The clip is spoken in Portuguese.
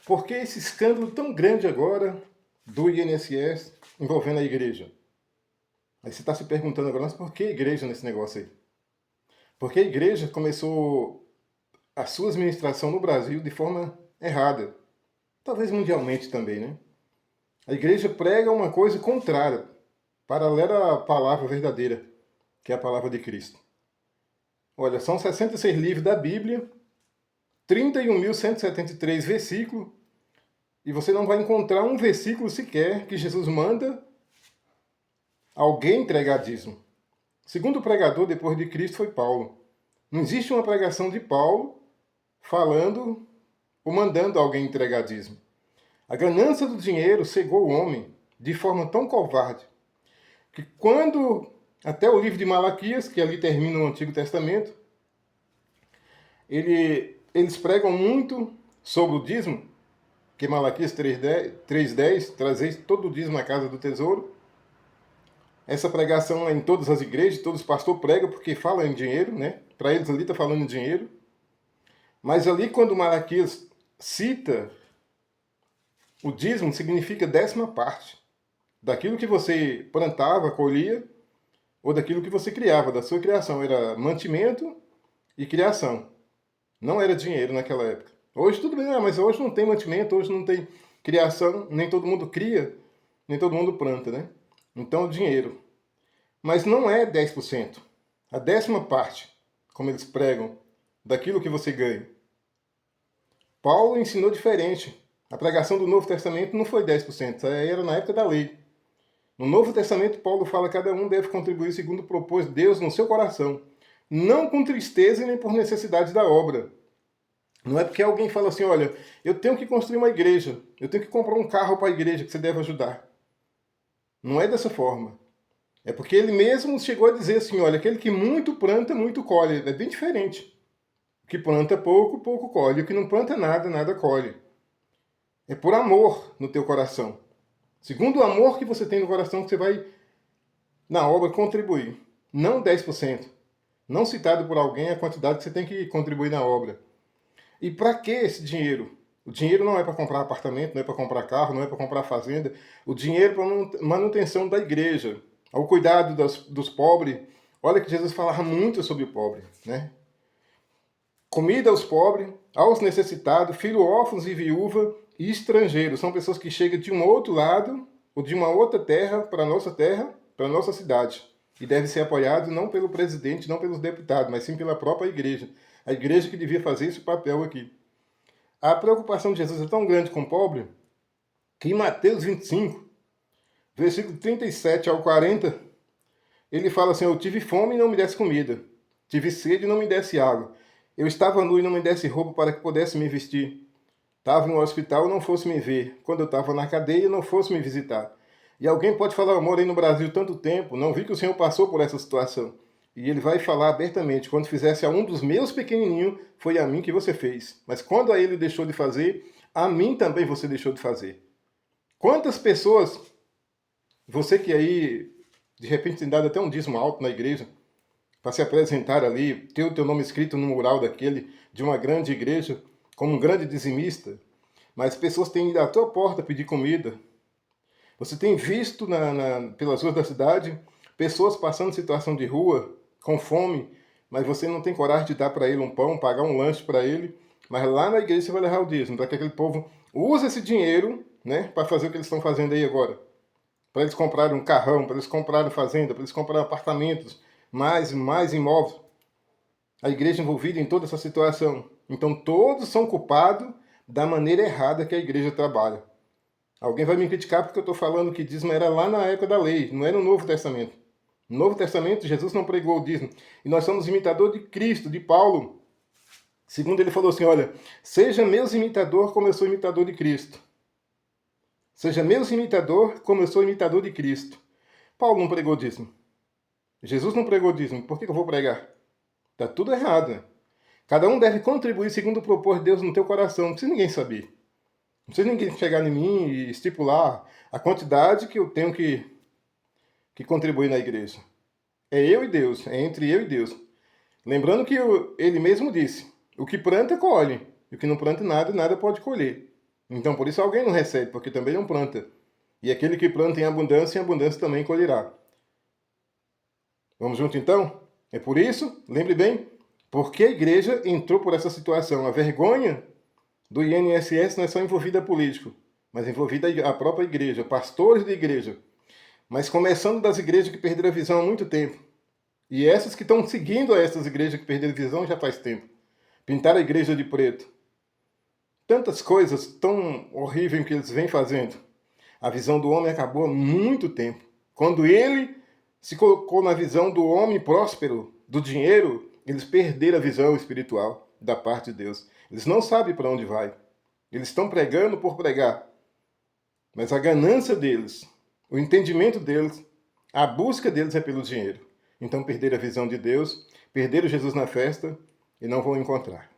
Por que esse escândalo tão grande agora do INSS envolvendo a igreja? Aí você está se perguntando agora, mas por que a igreja nesse negócio aí? Porque a igreja começou a sua administração no Brasil de forma errada. Talvez mundialmente também, né? A igreja prega uma coisa contrária, paralela à palavra verdadeira, que é a palavra de Cristo. Olha, são 66 livros da Bíblia, 31.173 versículos, e você não vai encontrar um versículo sequer que Jesus manda alguém entregar dízimo. O segundo pregador depois de Cristo foi Paulo. Não existe uma pregação de Paulo falando ou mandando alguém entregar dízimo. A ganância do dinheiro cegou o homem de forma tão covarde que quando, até o livro de Malaquias, que ali termina o Antigo Testamento, eles pregam muito sobre o dízimo, que Malaquias 3:10, trazeis todo o dízimo à casa do tesouro. Essa pregação é em todas as igrejas, todos os pastores pregam porque falam em dinheiro, né? Para eles ali está falando em dinheiro. Mas ali quando Malaquias cita o dízimo, significa 10ª parte daquilo que você plantava, colhia, ou daquilo que você criava, da sua criação. Era mantimento e criação. Não era dinheiro naquela época. Hoje tudo bem, mas hoje não tem mantimento, hoje não tem criação, nem todo mundo cria, nem todo mundo planta, né? Então o dinheiro. Mas não é 10%. A 10ª parte, como eles pregam, daquilo que você ganha. Paulo ensinou diferente. A pregação do Novo Testamento não foi 10%, era na época da lei. No Novo Testamento, Paulo fala que cada um deve contribuir segundo propôs Deus no seu coração, não com tristeza e nem por necessidade da obra. Não é porque alguém fala assim, olha, eu tenho que construir uma igreja, eu tenho que comprar um carro para a igreja que você deve ajudar. Não é dessa forma. É porque ele mesmo chegou a dizer assim, olha, aquele que muito planta, muito colhe. É bem diferente. O que planta pouco, pouco colhe. O que não planta nada, nada colhe. É por amor no teu coração. Segundo o amor que você tem no coração, que você vai, na obra, contribuir. Não 10%. Não citado por alguém a quantidade que você tem que contribuir na obra. E para que esse dinheiro? O dinheiro não é para comprar apartamento, não é para comprar carro, não é para comprar fazenda. O dinheiro é para manutenção da igreja, ao cuidado dos pobres. Olha que Jesus falava muito sobre o pobre, né? Comida aos pobres, aos necessitados, filhos órfãos e viúva e estrangeiros. São pessoas que chegam de um outro lado ou de uma outra terra, para a nossa cidade. E deve ser apoiado não pelo presidente, não pelos deputados, mas sim pela própria igreja. A igreja que devia fazer esse papel aqui. A preocupação de Jesus é tão grande com o pobre que em Mateus 25, versículo 37 ao 40, ele fala assim, eu tive fome e não me desse comida. Tive sede e não me desse água. Eu estava nu e não me desse roupa para que pudesse me vestir. Estava no hospital e não fosse me ver. Quando eu estava na cadeia, não fosse me visitar. E alguém pode falar, eu morei no Brasil tanto tempo, não vi que o Senhor passou por essa situação. E ele vai falar abertamente, quando fizesse a um dos meus pequenininhos, foi a mim que você fez. Mas quando a ele deixou de fazer, a mim também você deixou de fazer. Quantas pessoas, você que aí, de repente tem dado até um dízimo alto na igreja, para se apresentar ali, ter o teu nome escrito no mural daquele, de uma grande igreja, como um grande dizimista, mas pessoas têm ido à tua porta pedir comida. Você tem visto pelas ruas da cidade pessoas passando situação de rua, com fome, mas você não tem coragem de dar para ele um pão, pagar um lanche para ele, mas lá na igreja você vai levar o dízimo, para que aquele povo use esse dinheiro, né, para fazer o que eles estão fazendo aí agora. Para eles comprarem um carrão, para eles comprarem fazenda, para eles comprarem apartamentos, mais imóveis. A igreja envolvida em toda essa situação. Então todos são culpados da maneira errada que a igreja trabalha. Alguém vai me criticar porque eu estou falando que dízimo era lá na época da lei, não era no Novo Testamento. No Novo Testamento, Jesus não pregou o dízimo. E nós somos imitador de Cristo, de Paulo. Segundo ele falou assim, olha, seja meus imitador como eu sou imitador de Cristo. Seja meus imitador como eu sou imitador de Cristo. Paulo não pregou dízimo. Jesus não pregou dízimo. Por que eu vou pregar? Está tudo errado, né? Cada um deve contribuir segundo propor Deus no teu coração. Não precisa ninguém saber. Não precisa ninguém chegar em mim e estipular a quantidade que eu tenho que contribuir na igreja. É eu e Deus, é entre eu e Deus. Lembrando que ele mesmo disse, o que planta, colhe. E o que não planta nada, nada pode colher. Então, por isso alguém não recebe, porque também não planta. E aquele que planta em abundância também colherá. Vamos junto então? É por isso, lembre bem, porque a igreja entrou por essa situação. A vergonha do INSS não é só envolvida político, mas envolvida a própria igreja, pastores de igreja. Mas começando das igrejas que perderam a visão há muito tempo. E essas que estão seguindo a essas igrejas que perderam a visão já faz tempo. Pintaram a igreja de preto. Tantas coisas tão horríveis que eles vêm fazendo. A visão do homem acabou há muito tempo. Quando ele se colocou na visão do homem próspero, do dinheiro, eles perderam a visão espiritual da parte de Deus. Eles não sabem para onde vai. Eles estão pregando por pregar. Mas a ganância deles, o entendimento deles, a busca deles é pelo dinheiro. Então perderam a visão de Deus, perderam Jesus na festa e não vão encontrar.